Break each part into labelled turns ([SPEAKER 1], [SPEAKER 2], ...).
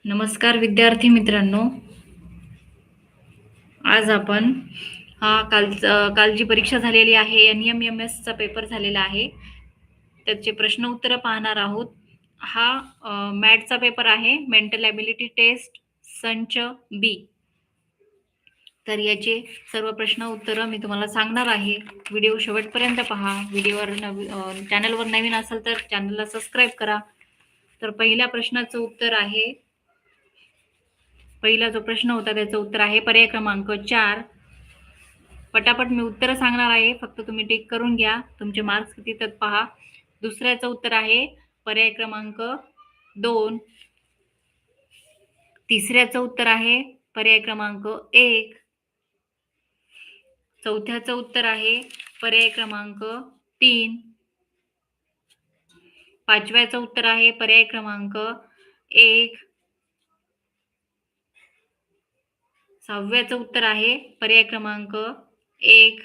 [SPEAKER 1] नमस्कार विद्यार्थी मित्रांनो. आज आपण काल जी परीक्षा झालेली आहे NMMSचा पेपर झालेला आहे. त्याचे प्रश्न उत्तर पाहणार आहोत. मॅथचा पेपर आहे, मेंटल ॲबिलिटी टेस्ट संच बी. तर याचे सर्व प्रश्न उत्तरं मी तुम्हाला सांगणार आहे. व्हिडिओ शेवटपर्यंत पहा. चॅनलवर नवीन असाल तर चॅनलला सबस्क्राईब करा. तर पहिला जो प्रश्न होता त्याचं उत्तर आहे पर्याय क्रमांक 4. पटापट मी उत्तर सांगणार आहे, फक्त तुम्ही टिक करून घ्या. तुमचे मार्क्स किती तर पहा. दुसऱ्याचं उत्तर आहे पर्याय क्रमांक 2. तिसऱ्याचं उत्तर आहे पर्याय क्रमांक 1. चौथ्याचं उत्तर आहे पर्याय क्रमांक 3. पाचव्याचं उत्तर आहे पर्याय क्रमांक 1. सहाव्याचं उत्तर आहे पर्याय क्रमांक 1.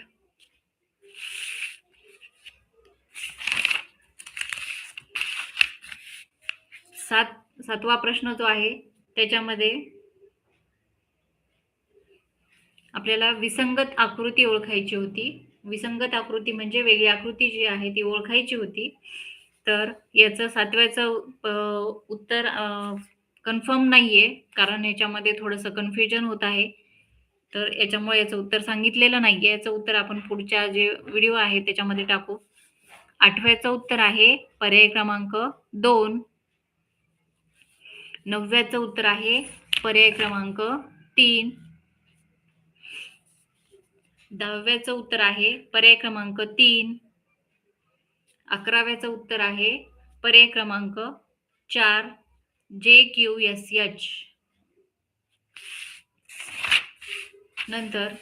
[SPEAKER 1] सातवा प्रश्न जो आहे त्याच्यामध्ये आपल्याला विसंगत आकृती ओळखायची होती. विसंगत आकृती म्हणजे वेगळी आकृती जी आहे ती ओळखायची होती. तर याचं सातव्याचं उत्तर कन्फर्म नाहीये, कारण याच्यामध्ये थोडंसं कन्फ्युजन होत आहे. तर याच्यामुळे याचं उत्तर सांगितलेलं नाहीये. याचं उत्तर आपण पुढच्या जे व्हिडिओ आहे त्याच्यामध्ये टाकू. आठव्याचं उत्तर आहे पर्याय क्रमांक 2. नवव्याचं उत्तर आहे पर्याय क्रमांक 3. दहाव्याचं उत्तर आहे पर्याय क्रमांक 3. 11व्याचं उत्तर आहे पर्याय क्रमांक 4. JQSH. नंतर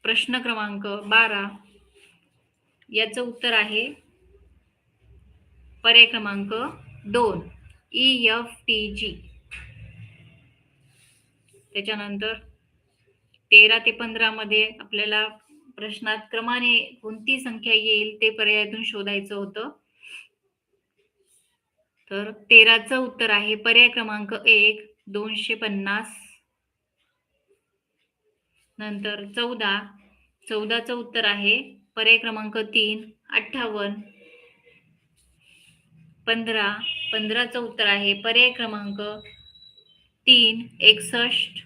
[SPEAKER 1] प्रश्न क्रमांक 12. याचं उत्तर आहे पर्याय क्रमांक 2. EFTG. त्याच्यानंतर 13 ते 15 मध्ये आपल्याला प्रश्नात क्रमाने कोणती संख्या येईल ते पर्यायातून शोधायचं होतं. तर 13चं उत्तर आहे पर्याय क्रमांक 1. 250. नंतर 14चं उत्तर आहे पर्याय क्रमांक 3. 58. 15चं उत्तर आहे पर्याय क्रमांक 3. 61.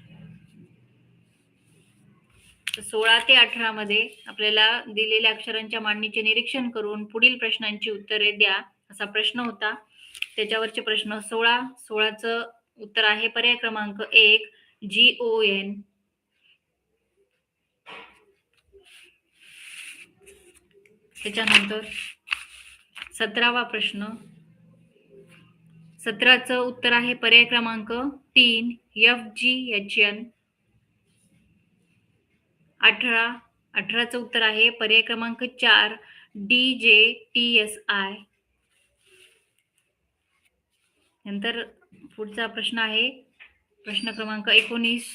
[SPEAKER 1] 16 ते 18 मध्ये आपल्याला दिलेल्या अक्षरांच्या मांडणीचे निरीक्षण करून पुढील प्रश्नांची उत्तरे द्या असा प्रश्न होता. त्याच्यावरचे प्रश्न 16चं उत्तर आहे पर्याय क्रमांक 1. GON. त्याच्यानंतर 17वा प्रश्न. 17चं उत्तर आहे पर्याय क्रमांक 3. FGHN. 18चं उत्तर आहे पर्याय क्रमांक 4. DJTSI. नंतर पुढचा प्रश्न आहे प्रश्न क्रमांक 19.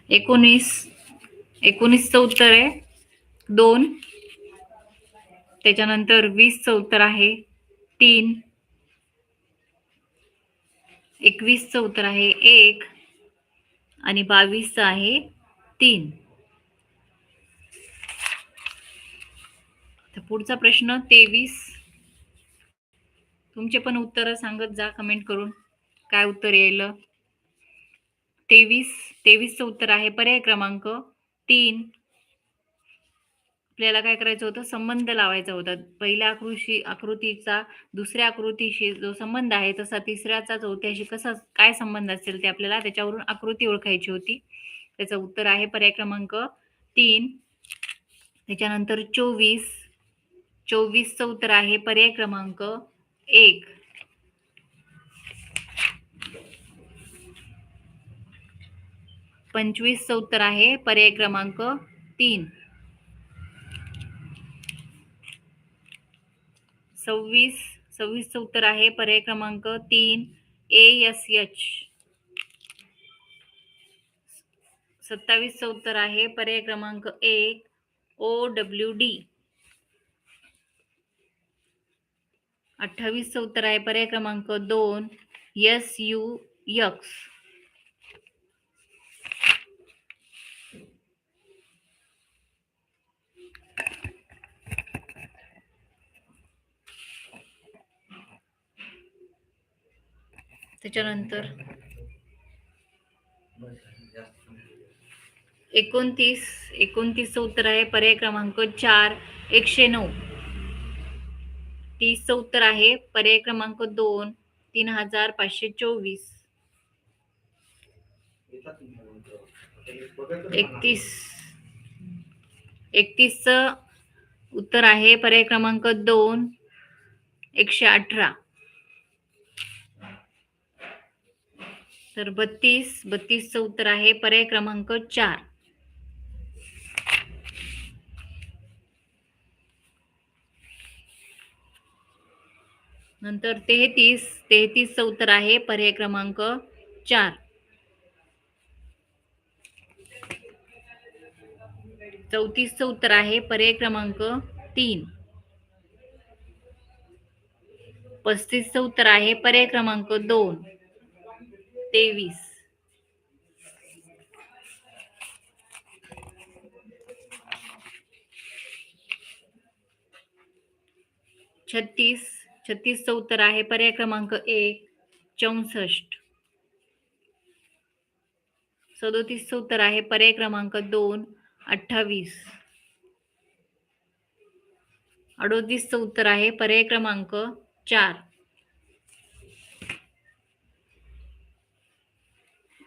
[SPEAKER 1] 19. 19चं उत्तर आहे 2. त्याच्यानंतर 20चं उत्तर आहे 3. 21चं उत्तर आहे 1 आणि 22चं आहे 3. तर पुढचा प्रश्न 23. तुमचे पण उत्तर सांगत जा कमेंट करून काय उत्तर येईल. 23चं उत्तर आहे पर्याय क्रमांक 3. आपल्याला काय करायचं होतं, संबंध लावायचा होता. पहिल्या आकृतीचा दुसऱ्या आकृतीशी जो संबंध आहे तसा तिसऱ्याचा चौथ्याशी कसा काय संबंध असेल ते आपल्याला त्याच्यावरून आकृती ओळखायची होती. त्याचं उत्तर आहे पर्याय क्रमांक 3. त्याच्यानंतर 24चं उत्तर आहे पर्याय क्रमांक 1. 25चं उत्तर आहे पर्याय क्रमांक 3. 26चं उत्तर आहे पर्याय क्रमांक 3 ASH. 27चं उत्तर आहे पर्याय क्रमांक 1 OWD. 28चं उत्तर आहे पर्याय क्रमांक 2 SUX. त्याच्यानंतर 29चं उत्तर आहे पर्याय क्रमांक 4 109. 30चं उत्तर आहे पर्याय क्रमांक 2 3524. 31चं उत्तर आहे पर्याय क्रमांक 2 118. तर 32चं उत्तर आहे पर्याय क्रमांक 4. नंतर 33चं उत्तर आहे पर्याय क्रमांक 4. 34चं उत्तर आहे पर्याय क्रमांक 3. 35चं उत्तर आहे पर्याय क्रमांक 2 23. 36चं उत्तर आहे पर्याय क्रमांक 1 64. 37चं उत्तर आहे पर्याय क्रमांक 2 28. 38चं उत्तर आहे पर्याय क्रमांक 4.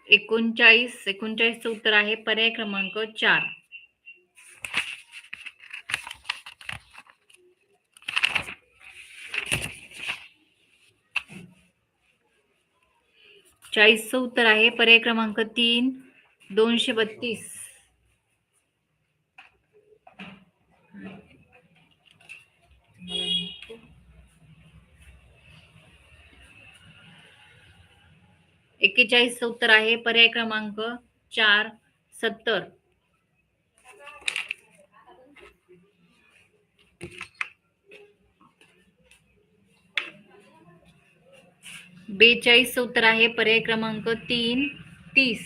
[SPEAKER 1] 39चं उत्तर आहे पर्याय क्रमांक 4. 40चं उत्तर आहे पर्याय क्रमांक 3 232. 41चं उत्तर आहे पर्याय क्रमांक 4 70. 42चं उत्तर आहे पर्याय क्रमांक 3 30.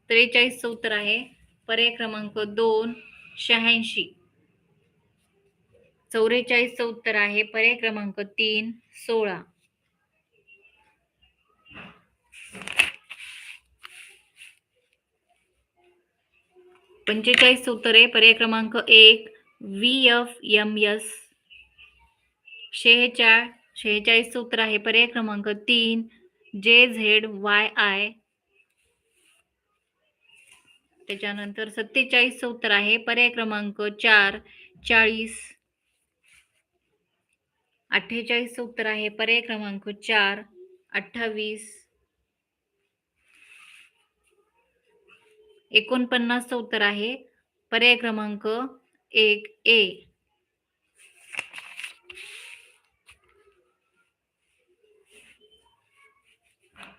[SPEAKER 1] 43चं उत्तर आहे पर्याय क्रमांक 2 86. 44चं उत्तर आहे पर्याय क्रमांक 3 16. 45चं उत्तर आहे पर्याय क्रमांक 1 VFMS. 46चं उत्तर आहे पर्याय क्रमांक 3 JZYI. त्याच्यानंतर 47चं उत्तर आहे पर्याय क्रमांक 4 40. 48चं उत्तर आहे पर्याय क्रमांक 4 28. 49चं उत्तर आहे पर्याय क्रमांक 1 A.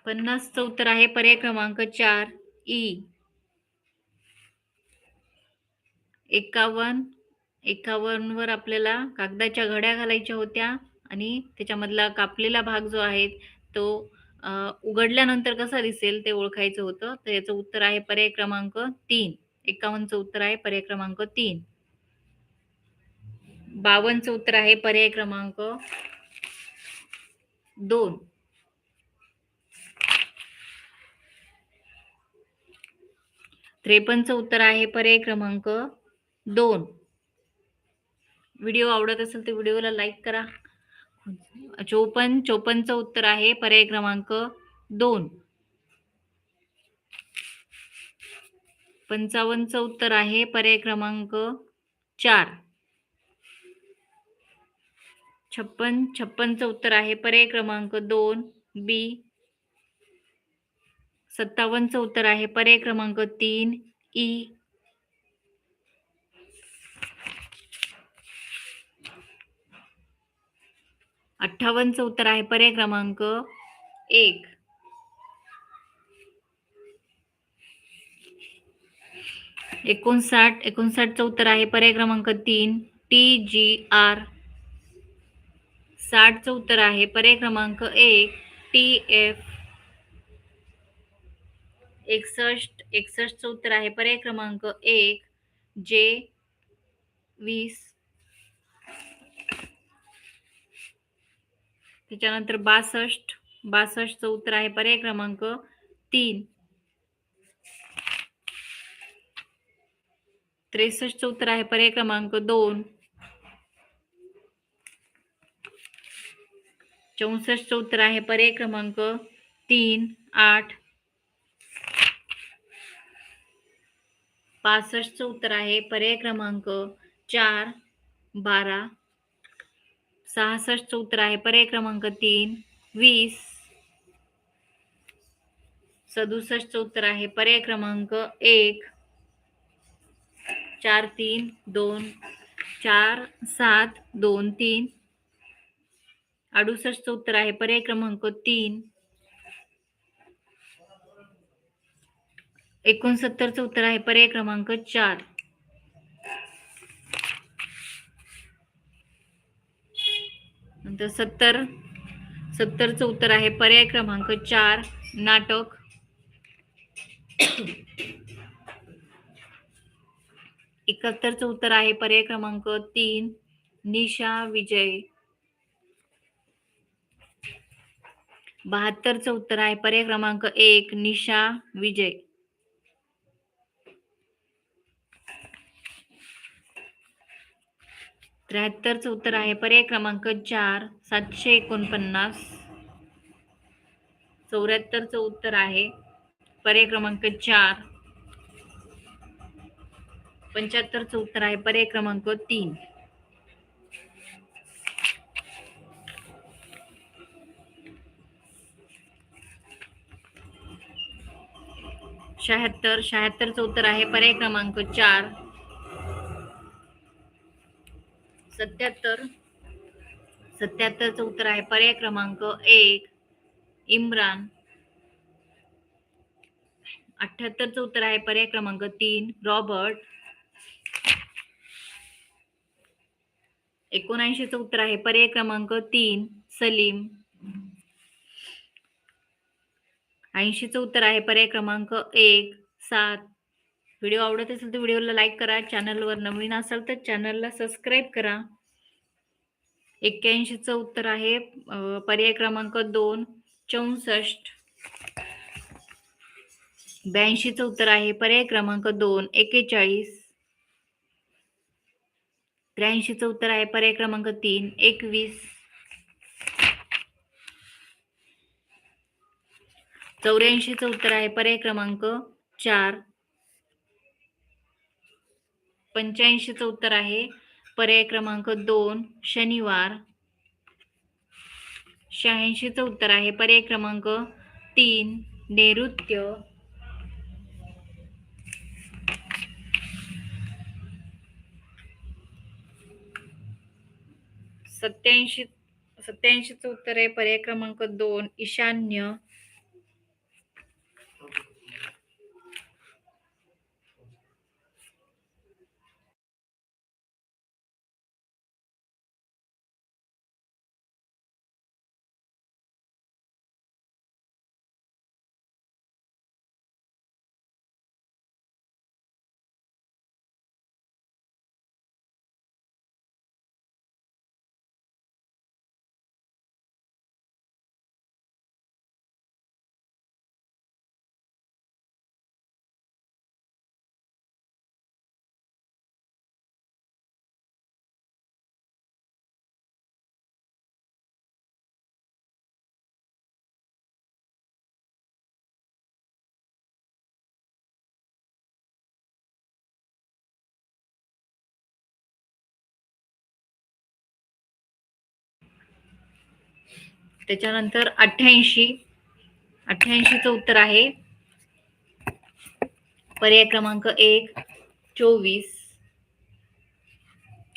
[SPEAKER 1] 50 50चं उत्तर आहे पर्याय क्रमांक 4 ई. 51 वर आपल्याला कागदाच्या घड्या घालायच्या होत्या आणि त्याच्यामधला कापलेला भाग जो आहे तो उघडल्यानंतर कसा दिसेल ते ओळखायचं होतं. तर याचं उत्तर आहे पर्याय क्रमांक 3. 51चं उत्तर आहे पर्याय क्रमांक 3. 52चं उत्तर आहे पर्याय क्रमांक 2. 53चं उत्तर आहे पर्याय क्रमांक 2. व्हिडिओ आवडत असेल तर व्हिडिओला लाईक करा. 54चं उत्तर आहे पर्याय क्रमांक 2. 55चं उत्तर आहे पर्याय क्रमांक 4. 56चं उत्तर आहे पर्याय क्रमांक 2 बी. 57चं उत्तर आहे पर्याय क्रमांक 3 ई. 58चं उत्तर आहे पर्याय क्रमांक 1. 59चं उत्तर आहे पर्याय क्रमांक 3 टी जी आर. 60चं उत्तर आहे पर्याय क्रमांक 1 टी एफ. 61चं उत्तर आहे पर्याय क्रमांक 1 जे 20. त्याच्यानंतर 62चं उत्तर आहे पर्याय क्रमांक 3. 63चं उत्तर आहे पर्याय क्रमांक 2. 64चं उत्तर आहे पर्याय क्रमांक 3 8. 65चं उत्तर आहे पर्याय क्रमांक 4 12. 66चं उत्तर आहे पर्याय क्रमांक 3 20. 67चं उत्तर आहे पर्याय क्रमांक 1 4 3 2 4 7 2 3. 68चं उत्तर आहे पर्याय क्रमांक 3. 69चं उत्तर आहे पर्याय क्रमांक 4. नंतर 70चं उत्तर आहे पर्याय क्रमांक 4 नाटक. 71चं उत्तर आहे पर्याय क्रमांक 3 निशा विजय. 72चं उत्तर आहे पर्याय क्रमांक 1 निशा विजय. 73चं उत्तर आहे पर्याय क्रमांक 4 749. 74चं उत्तर आहे पर्याय क्रमांक 4. 75चं उत्तर आहे पर्याय क्रमांक 3. 76चं उत्तर आहे पर्याय क्रमांक 4. 77चं उत्तर आहे पर्याय क्रमांक 1 इम्रान. 78चं उत्तर आहे पर्याय क्रमांक 3 रॉबर्ट. 79चं उत्तर आहे पर्याय क्रमांक 3 सलीम. 80चं उत्तर आहे पर्याय क्रमांक 1 7. व्हिडिओ आवडत असेल तर व्हिडिओला लाईक करा. चॅनलवर नवीन असाल तर चॅनलला सबस्क्राईब करा. 81चं उत्तर आहे पर्याय क्रमांक 2 64. 82चं उत्तर आहे पर्याय क्रमांक 2 41. 83चं उत्तर आहे पर्याय क्रमांक 3 21. 84चं उत्तर आहे पर्याय क्रमांक 4. 85चं उत्तर आहे पर्याय क्रमांक 2 शनिवार. 86चं उत्तर आहे पर्याय क्रमांक 3 नैऋत्य. 87चं उत्तर आहे पर्याय क्रमांक 2 ईशान्य. त्याच्यानंतर 88चं उत्तर आहे पर्याय क्रमांक 1 24.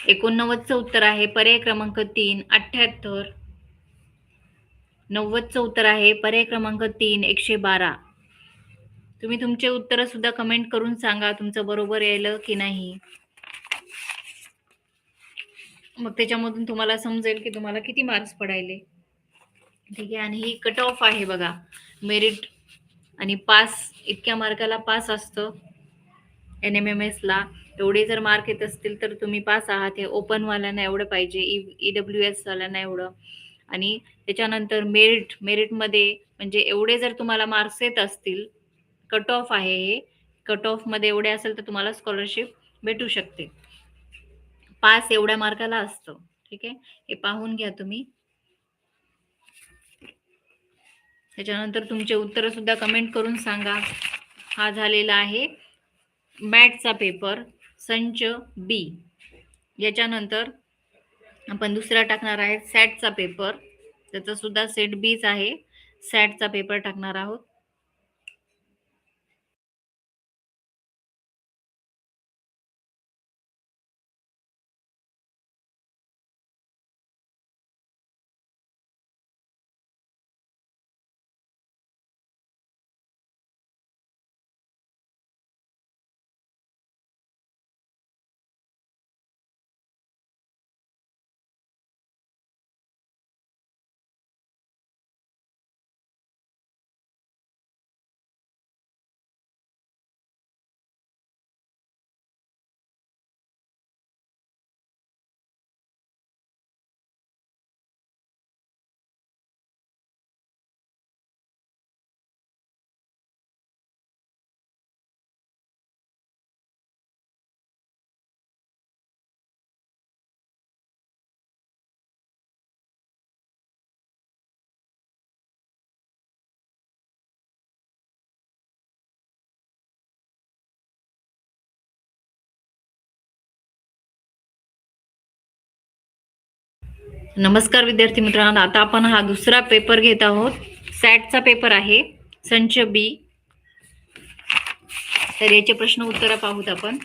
[SPEAKER 1] 89चं उत्तर आहे पर्याय क्रमांक 3 78. 90चं उत्तर आहे पर्याय क्रमांक 3 112. तुम्ही तुमचे उत्तर सुद्धा कमेंट करून सांगा तुमचं बरोबर यायलं की नाही. मग त्याच्यामधून तुम्हाला समजेल की तुम्हाला किती मार्क्स पडायले. ठीक आहे. आणि ही कट ऑफ आहे बघा. मेरिट आणि पास, इतक्या मार्काला पास असतं NMMS ला. एवढे जर मार्क येत असतील तर तुम्ही पास आहात. हे ओपन वाल्यांना एवढं पाहिजे, EWS वाल्यांना एवढं. आणि त्याच्यानंतर मेरिटमध्ये म्हणजे एवढे जर तुम्हाला मार्क्स येत असतील, कट ऑफ आहे हे, कट ऑफ मध्ये एवढे असेल तर तुम्हाला स्कॉलरशिप भेटू शकते. पास एवढ्या मार्काला असतं. ठीक आहे. हे पाहून घ्या तुम्ही. त्याच्यानंतर तुमचे उत्तर सुद्धा कमेंट करून सांगा. हा झालेला आहे मॅथचा पेपर संच B. याच्यानंतर आपण दुसरा टाकणार आहे सॅटचा पेपर. त्याचा सुद्धा सेट Bच आहे. सॅटचा पेपर टाकणार आहोत. नमस्कार विद्यार्थी मित्रांनो, आता आपण हा दुसरा पेपर घेत आहोत. सॅटचा पेपर आहे संच B. तर याचे प्रश्न उत्तर पाहूत आपण.